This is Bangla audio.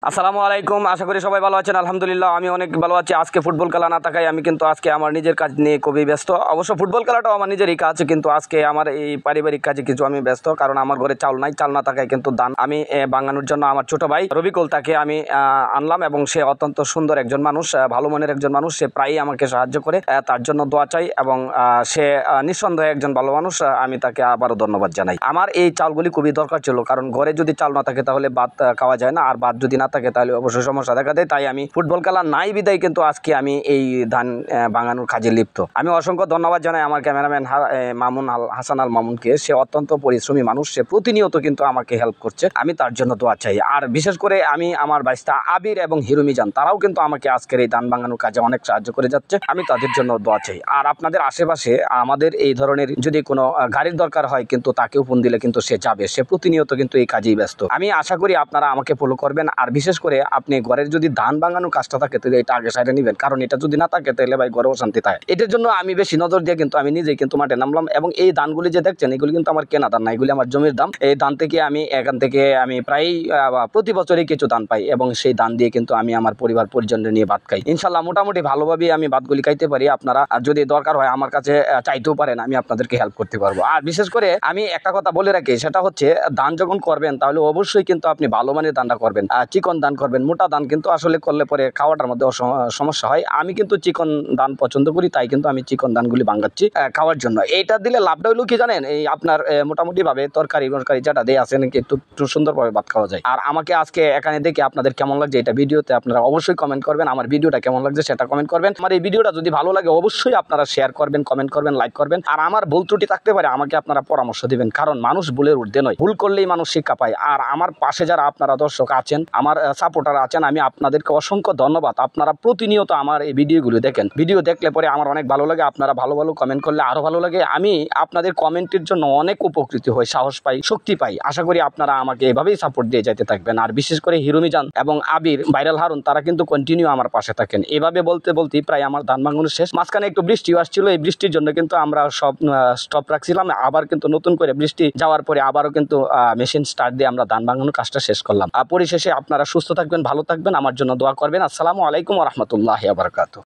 আসসালামু আলাইকুম। আশা করি সবাই ভালো আছেন। আলহামদুলিল্লাহ আমি অনেক ভালো আছি। আজকে ফুটবল খেলা না থাকায় আমি কিন্তু আজকে আমার নিজের কাজ নিয়ে খুবই ব্যস্ত। অবশ্য ফুটবল খেলাটাও আমার নিজেরই কাজ, কিন্তু আজকে আমার এই পারিবারিক কাজে কিছু আমি ব্যস্ত, কারণ আমার ঘরে চাল নাই। চাল না থাকায় কিন্তু দান আমি বাঙানোর জন্য আমার ছোট ভাই রবিকুল তাকে আমি আনলাম, এবং সে অত্যন্ত সুন্দর একজন মানুষ, ভালো মনের একজন মানুষ। সে প্রায়ই আমাকে সাহায্য করে, তার জন্য দোয়া চাই। এবং সে নিঃসন্দেহে একজন ভালো মানুষ। আমি তাকে আবারও ধন্যবাদ জানাই। আমার এই চালগুলি খুবই দরকার ছিল, কারণ ঘরে যদি চাল না থাকে তাহলে ভাত খাওয়া যায় না, আর ভাত যদি না থাকে তাহলে অবশ্যই সমস্যা দেখা দেয়। তাই আমি ফুটবল খেলা নাই বিদায় কিন্তু আজকে আমি এই ধান ভাঙানোর কাজে লিপ্ত। আমি অসংখ্য ধন্যবাদ জানাই আমার ক্যামেরাম্যান হাসান আল মামুনকে। সে অত্যন্ত পরিশ্রমী মানুষ, সে প্রতিনিয়ত কিন্তু আমাকে হেল্প করছে। আমি তার জন্য দোয়া চাই। আর বিশেষ করে আমি আমার বাইস্তা আবির এবং হিরুমিজান, তারাও কিন্তু আমাকে আজকের এই ধান ভাঙানোর কাজে অনেক সাহায্য করে যাচ্ছে। আমি তাদের জন্য দোয়া চাই। আর আপনাদের আশেপাশে আমাদের এই ধরনের যদি কোনো গাড়ির দরকার হয়, কিন্তু তাকেও ফোন দিলে কিন্তু সে যাবে। সে প্রতিনিয়ত কিন্তু এই কাজেই ব্যস্ত। আমি আশা করি আপনারা আমাকে ফলো করবেন। আর বিশেষ করে আপনি ঘরের যদি ধান ভাঙানোর কাজটা থাকে তাহলে এটা আগে সাইডে নেবেন, কারণ এটা যদি না থাকে তাহলে ভাই ঘরে অশান্তি থাকে। এটার জন্য আমি বেশি নজর দিয়ে কিন্তু আমি নিজেই কিন্তু মাঠে নামলাম। এবং এই ধানগুলি যে দেখছেন, এগুলি কিন্তু আমার কেনা ধান না, এগুলি আমার জমির ধান। এই ধান থেকে এখান থেকে আমি প্রায় প্রতি বছরই কিছু ধান পাই, এবং সেই ধান দিয়ে কিন্তু আমি আমার পরিবার পরিজনদের নিয়ে ভাত খাই। ইনশাল্লাহ মোটামুটি ভালোভাবেই আমি ভাতগুলি খাইতে পারি। আপনারা যদি দরকার হয় আমার কাছে চাইতেও পারেন, আমি আপনাদেরকে হেল্প করতে পারবো। আর বিশেষ করে আমি একটা কথা বলে রাখি, সেটা হচ্ছে ধান যখন করবেন তাহলে অবশ্যই কিন্তু আপনি ভালো মানের ধানটা করবেন, চিকন ধান করবেন। মোটা ধান কিন্তু আসলে করলে পরে খাওয়াটার মধ্যে সমস্যা হয়। আমি কিন্তু চিকন ধান পছন্দ করি, তাই কিন্তু আমি চিকন ধানগুলি ভাঙাচ্ছি খাওয়ার জন্য। এইটা দিলে লাভটা হইলো কি জানেন, এই আপনার মোটামুটি ভাবে তরকারি যেটা দিয়ে আছে নাকি একটু সুন্দরভাবে ভাত খাওয়া যায়। আর আমাকে আজকে এখানে দেখে আপনাদের কেমন লাগছে এটা ভিডিওতে আপনারা অবশ্যই কমেন্ট করবেন। আমার ভিডিওটা কেমন লাগছে সেটা কমেন্ট করবেন। আমার এই ভিডিওটা যদি ভালো লাগে অবশ্যই আপনারা শেয়ার করবেন, কমেন্ট করবেন, লাইক করবেন। আর আমার ভুল ত্রুটি থাকতে পারে, আমাকে আপনারা পরামর্শ দিবেন, কারণ মানুষ ভুলের ঊর্ধ্বে নয়, ভুল করলেই মানুষ শিক্ষা পায়। আর আমার পাশে যারা আপনারা দর্শক আছেন, আমার সাপোর্টার আছেন, আমি আপনাদেরকে অসংখ্য ধন্যবাদ। আপনারা প্রতিনিয়ত আমার এই ভিডিওগুলো দেখেন। ভিডিও দেখলে পরে আমার অনেক ভালো লাগে। আপনারা ভালো ভালো কমেন্ট করলে আরো ভালো লাগে। আমি আপনাদের কমেন্টের জন্য অনেক উপকৃত হই, সাহস পাই, শক্তি পাই। আশা করি আপনারা আমাকে এভাবেই সাপোর্ট দিয়ে যেতে থাকবেন। আর বিশেষ করে হিরুমিজান এবং আবির, ভাইরাল হারুন, তারা কিন্তু কন্টিনিউ আমার পাশে থাকেন। এভাবে বলতে বলতেই প্রায় আমার ধান ভাঙানো শেষ। মাঝখানে একটু বৃষ্টি আসছিল, এই বৃষ্টির জন্য কিন্তু আমরা সব স্টপ রাখছিলাম। আবার কিন্তু নতুন করে বৃষ্টি যাওয়ার পরে আবারও কিন্তু মেশিন স্টার্ট দিয়ে আমরা ধান ভাঙানোর কাজটা শেষ করলাম। পরিশেষে আপনারা সুস্থ থাকবেন, ভালো থাকবেন, আমার জন্য দোয়া করবেন। আসসালামু আলাইকুম ওয়া রাহমাতুল্লাহি ওয়া বারাকাতুহু।